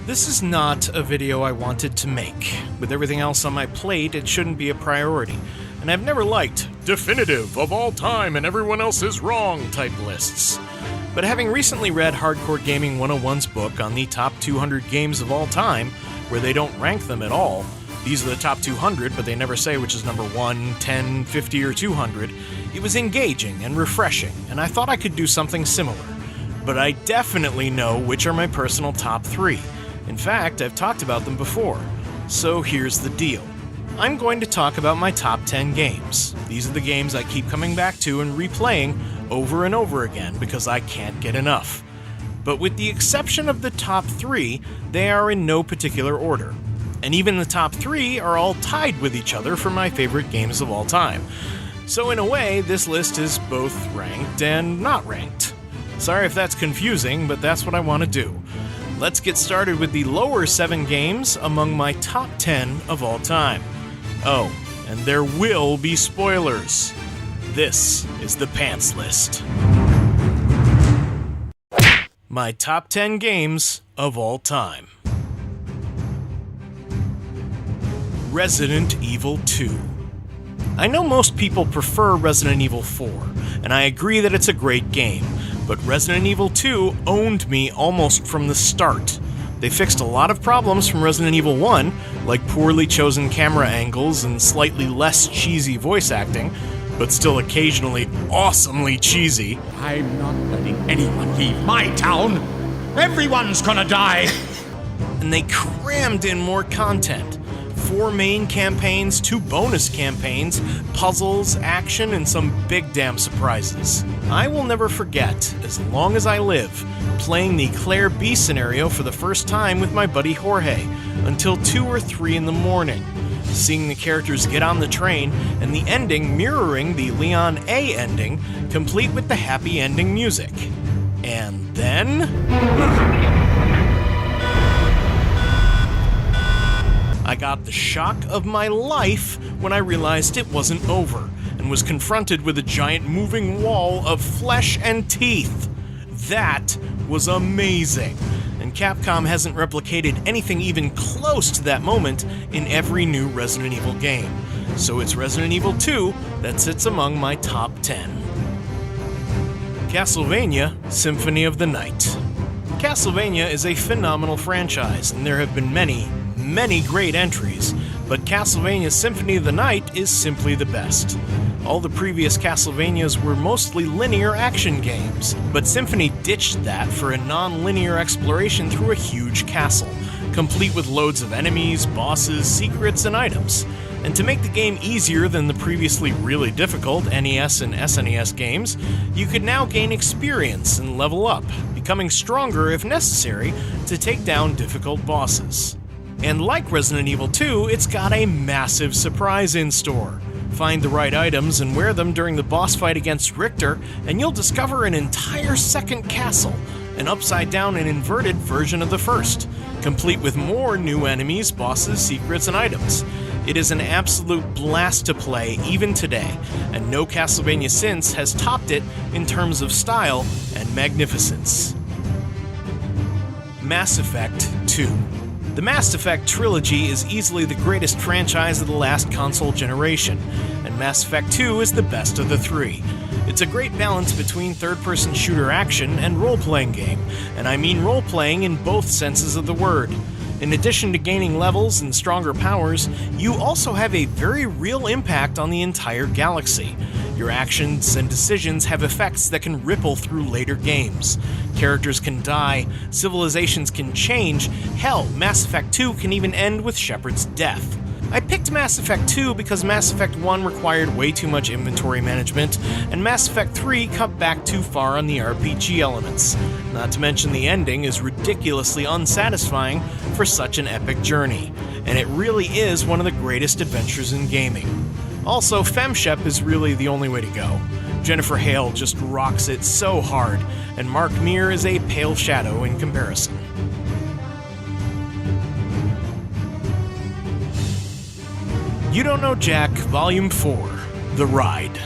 This is not a video I wanted to make. With everything else on my plate, it shouldn't be a priority. And I've never liked definitive of all time and everyone else is wrong type lists. But having recently read Hardcore Gaming 101's book on the top 200 games of all time, where they don't rank them at all, these are the top 200, but they never say which is number 1, 10, 50, or 200, it was engaging and refreshing, and I thought I could do something similar. But I definitely know which are my personal top 3. In fact, I've talked about them before. So here's the deal. I'm going to talk about my top 10 games. These are the games I keep coming back to and replaying over and over again because I can't get enough. But with the exception of the top 3, they are in no particular order. And even the top 3 are all tied with each other for my favorite games of all time. So in a way, this list is both ranked and not ranked. Sorry if that's confusing, but that's what I want to do. Let's get started with the lower 7 games among my top 10 of all time. Oh, and there will be spoilers. This is the Pants List. My top 10 games of all time. Resident Evil 2. I know most people prefer Resident Evil 4, and I agree that it's a great game, but Resident Evil 2 owned me almost from the start. They fixed a lot of problems from Resident Evil 1, like poorly chosen camera angles and slightly less cheesy voice acting, but still occasionally awesomely cheesy. I'm not letting anyone leave my town! Everyone's gonna die! And they crammed in more content. 4 main campaigns, 2 bonus campaigns, puzzles, action, and some big damn surprises. I will never forget, as long as I live, playing the Claire B scenario for the first time with my buddy Jorge, until 2 or 3 in the morning. Seeing the characters get on the train, and the ending mirroring the Leon A ending, complete with the happy ending music. And then... I got the shock of my life when I realized it wasn't over, and was confronted with a giant moving wall of flesh and teeth. That was amazing, and Capcom hasn't replicated anything even close to that moment in every new Resident Evil game. So it's Resident Evil 2 that sits among my top 10. Castlevania Symphony of the Night. Castlevania is a phenomenal franchise, and there have been many great entries, but Castlevania Symphony of the Night is simply the best. All the previous Castlevanias were mostly linear action games, but Symphony ditched that for a non-linear exploration through a huge castle, complete with loads of enemies, bosses, secrets, and items. And to make the game easier than the previously really difficult NES and SNES games, you could now gain experience and level up, becoming stronger if necessary to take down difficult bosses. And like Resident Evil 2, it's got a massive surprise in store. Find the right items and wear them during the boss fight against Richter, and you'll discover an entire second castle, an upside-down and inverted version of the first, complete with more new enemies, bosses, secrets, and items. It is an absolute blast to play even today, and no Castlevania since has topped it in terms of style and magnificence. Mass Effect 2. The Mass Effect trilogy is easily the greatest franchise of the last console generation, and Mass Effect 2 is the best of the 3. It's a great balance between third-person shooter action and role-playing game, and I mean role-playing in both senses of the word. In addition to gaining levels and stronger powers, you also have a very real impact on the entire galaxy. Your actions and decisions have effects that can ripple through later games. Characters can die, civilizations can change, hell, Mass Effect 2 can even end with Shepard's death. I picked Mass Effect 2 because Mass Effect 1 required way too much inventory management, and Mass Effect 3 cut back too far on the RPG elements. Not to mention the ending is ridiculously unsatisfying for such an epic journey, and it really is one of the greatest adventures in gaming. Also, FemShep is really the only way to go. Jennifer Hale just rocks it so hard, and Mark Meer is a pale shadow in comparison. You Don't Know Jack, Volume 4, The Ride.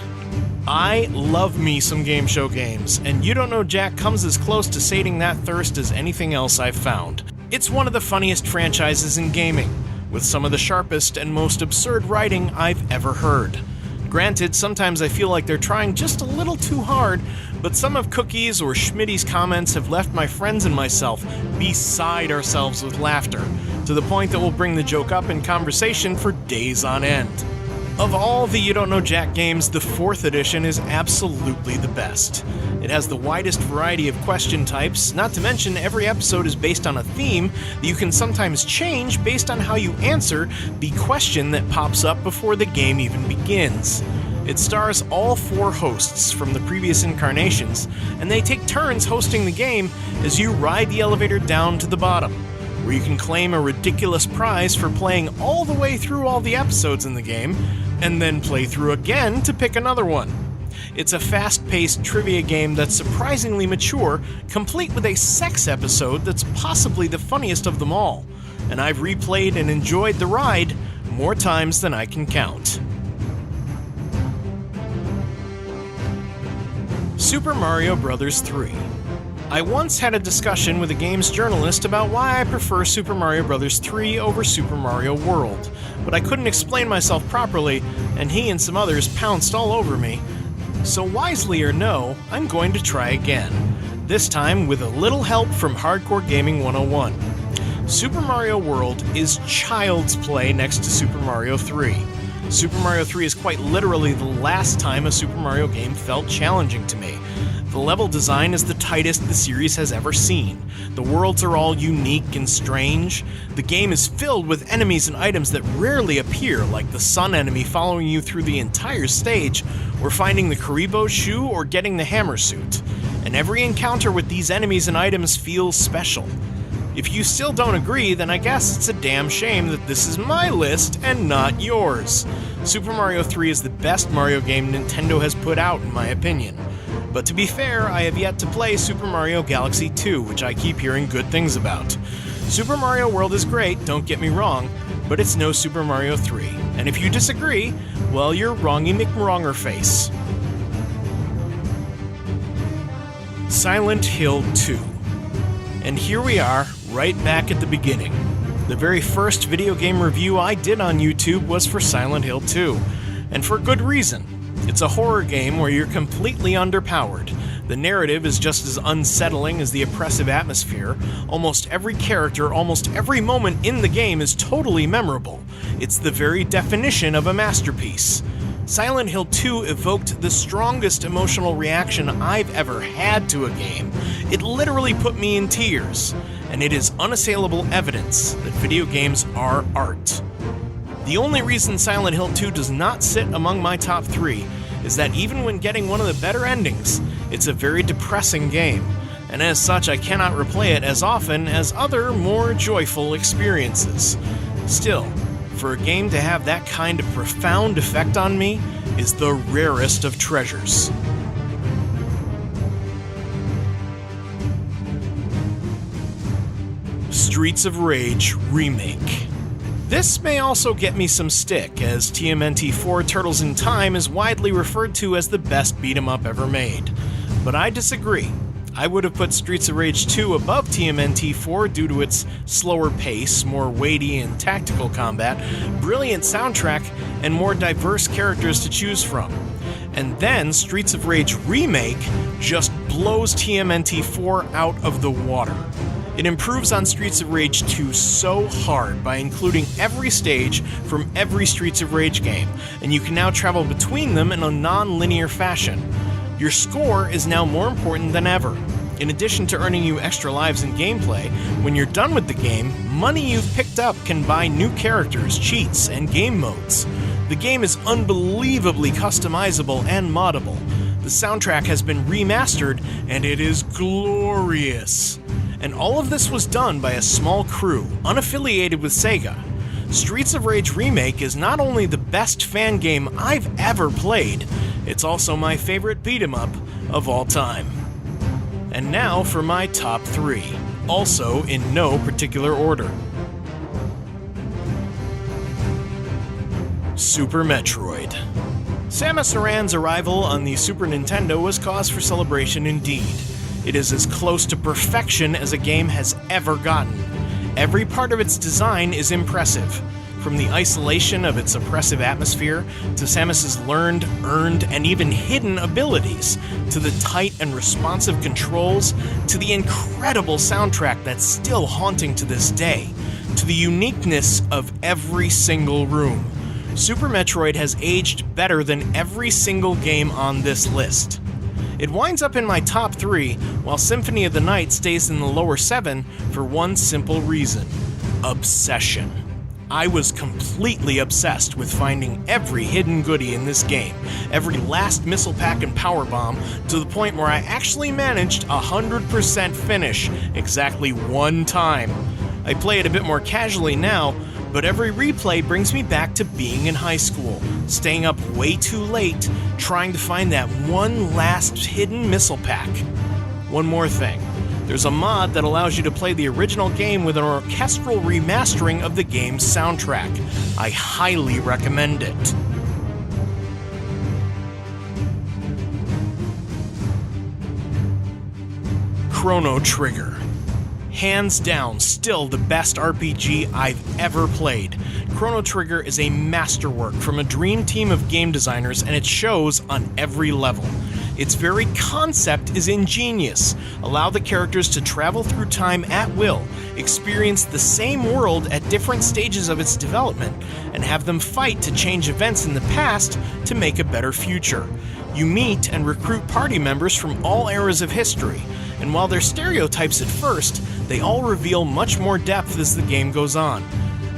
I love me some game show games, and You Don't Know Jack comes as close to sating that thirst as anything else I've found. It's one of the funniest franchises in gaming, with some of the sharpest and most absurd writing I've ever heard. Granted, sometimes I feel like they're trying just a little too hard, but some of Cookie's or Schmitty's comments have left my friends and myself beside ourselves with laughter, to the point that we'll bring the joke up in conversation for days on end. Of all the You Don't Know Jack games, the 4th edition is absolutely the best. It has the widest variety of question types, not to mention every episode is based on a theme that you can sometimes change based on how you answer the question that pops up before the game even begins. It stars all 4 hosts from the previous incarnations, and they take turns hosting the game as you ride the elevator down to the bottom, where you can claim a ridiculous prize for playing all the way through all the episodes in the game, and then play through again to pick another one. It's a fast-paced trivia game that's surprisingly mature, complete with a sex episode that's possibly the funniest of them all, and I've replayed and enjoyed the ride more times than I can count. Super Mario Bros. 3. I once had a discussion with a games journalist about why I prefer Super Mario Bros. 3 over Super Mario World, but I couldn't explain myself properly, and he and some others pounced all over me. So wisely or no, I'm going to try again, this time with a little help from Hardcore Gaming 101. Super Mario World is child's play next to Super Mario 3. Super Mario 3 is quite literally the last time a Super Mario game felt challenging to me. The level design is the tightest the series has ever seen. The worlds are all unique and strange. The game is filled with enemies and items that rarely appear, like the sun enemy following you through the entire stage, or finding the Karibo shoe or getting the hammer suit. And every encounter with these enemies and items feels special. If you still don't agree, then I guess it's a damn shame that this is my list and not yours. Super Mario 3 is the best Mario game Nintendo has put out, in my opinion. But to be fair, I have yet to play Super Mario Galaxy 2, which I keep hearing good things about. Super Mario World is great, don't get me wrong, but it's no Super Mario 3. And if you disagree, well, you're wrongy McWrongerface. Silent Hill 2. And here we are, right back at the beginning. The very first video game review I did on YouTube was for Silent Hill 2, and for good reason. It's a horror game where you're completely underpowered. The narrative is just as unsettling as the oppressive atmosphere. Almost every character, almost every moment in the game is totally memorable. It's the very definition of a masterpiece. Silent Hill 2 evoked the strongest emotional reaction I've ever had to a game. It literally put me in tears, and it is unassailable evidence that video games are art. The only reason Silent Hill 2 does not sit among my top 3 is that even when getting one of the better endings, it's a very depressing game, and as such I cannot replay it as often as other, more joyful experiences. Still, for a game to have that kind of profound effect on me is the rarest of treasures. Streets of Rage Remake. This may also get me some stick, as TMNT 4 Turtles in Time is widely referred to as the best beat-em-up ever made. But I disagree. I would have put Streets of Rage 2 above TMNT 4 due to its slower pace, more weighty and tactical combat, brilliant soundtrack, and more diverse characters to choose from. And then Streets of Rage Remake just blows TMNT 4 out of the water. It improves on Streets of Rage 2 so hard by including every stage from every Streets of Rage game, and you can now travel between them in a non-linear fashion. Your score is now more important than ever. In addition to earning you extra lives and gameplay, when you're done with the game, money you've picked up can buy new characters, cheats, and game modes. The game is unbelievably customizable and moddable. The soundtrack has been remastered, and it is glorious. And all of this was done by a small crew, unaffiliated with Sega. Streets of Rage Remake is not only the best fan game I've ever played, it's also my favorite beat-em-up of all time. And now for my top 3, also in no particular order. Super Metroid. Samus Aran's arrival on the Super Nintendo was cause for celebration indeed. It is as close to perfection as a game has ever gotten. Every part of its design is impressive. From the isolation of its oppressive atmosphere, to Samus's learned, earned, and even hidden abilities, to the tight and responsive controls, to the incredible soundtrack that's still haunting to this day, to the uniqueness of every single room. Super Metroid has aged better than every single game on this list. It winds up in my top 3, while Symphony of the Night stays in the lower 7 for one simple reason: obsession. I was completely obsessed with finding every hidden goodie in this game, every last missile pack and power bomb, to the point where I actually managed 100% finish exactly one time. I play it a bit more casually now, but every replay brings me back to being in high school, staying up way too late, trying to find that one last hidden missile pack. One more thing. There's a mod that allows you to play the original game with an orchestral remastering of the game's soundtrack. I highly recommend it. Chrono Trigger. Hands down, still the best RPG I've ever played. Chrono Trigger is a masterwork from a dream team of game designers, and it shows on every level. Its very concept is ingenious. Allow the characters to travel through time at will, experience the same world at different stages of its development, and have them fight to change events in the past to make a better future. You meet and recruit party members from all eras of history, and while they're stereotypes at first, they all reveal much more depth as the game goes on.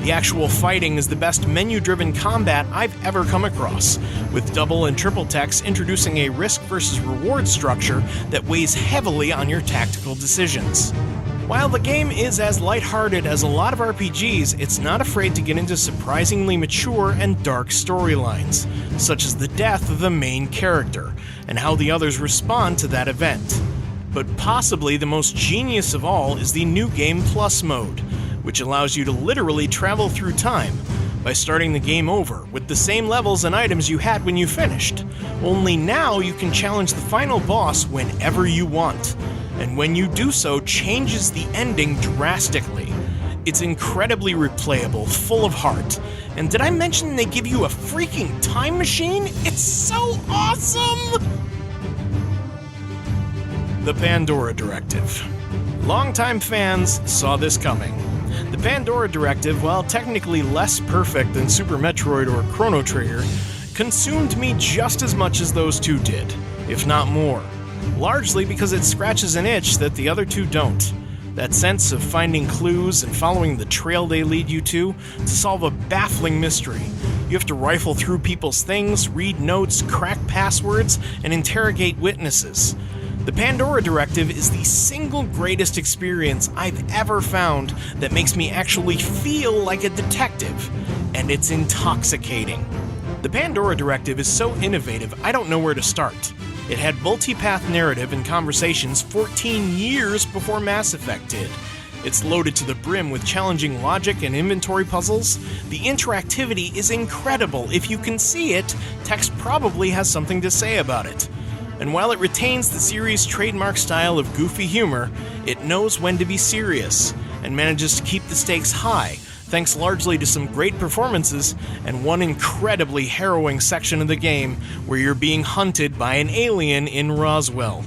The actual fighting is the best menu-driven combat I've ever come across, with double and triple techs introducing a risk versus reward structure that weighs heavily on your tactical decisions. While the game is as lighthearted as a lot of RPGs, it's not afraid to get into surprisingly mature and dark storylines, such as the death of the main character, and how the others respond to that event. But possibly the most genius of all is the New Game Plus mode, which allows you to literally travel through time by starting the game over with the same levels and items you had when you finished. Only now you can challenge the final boss whenever you want, and when you do so, changes the ending drastically. It's incredibly replayable, full of heart. And did I mention they give you a freaking time machine? It's so awesome! The Pandora Directive. Longtime fans saw this coming. The Pandora Directive, while technically less perfect than Super Metroid or Chrono Trigger, consumed me just as much as those two did, if not more. Largely because it scratches an itch that the other two don't. That sense of finding clues and following the trail they lead you to solve a baffling mystery. You have to rifle through people's things, read notes, crack passwords, and interrogate witnesses. The Pandora Directive is the single greatest experience I've ever found that makes me actually feel like a detective, and it's intoxicating. The Pandora Directive is so innovative, I don't know where to start. It had multi-path narrative and conversations 14 years before Mass Effect did. It's loaded to the brim with challenging logic and inventory puzzles. The interactivity is incredible. If you can see it, text probably has something to say about it. And while it retains the series' trademark style of goofy humor, it knows when to be serious, and manages to keep the stakes high, thanks largely to some great performances and one incredibly harrowing section of the game where you're being hunted by an alien in Roswell.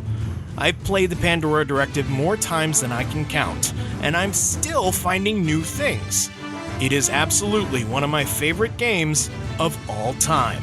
I've played the Pandora Directive more times than I can count, and I'm still finding new things. It is absolutely one of my favorite games of all time.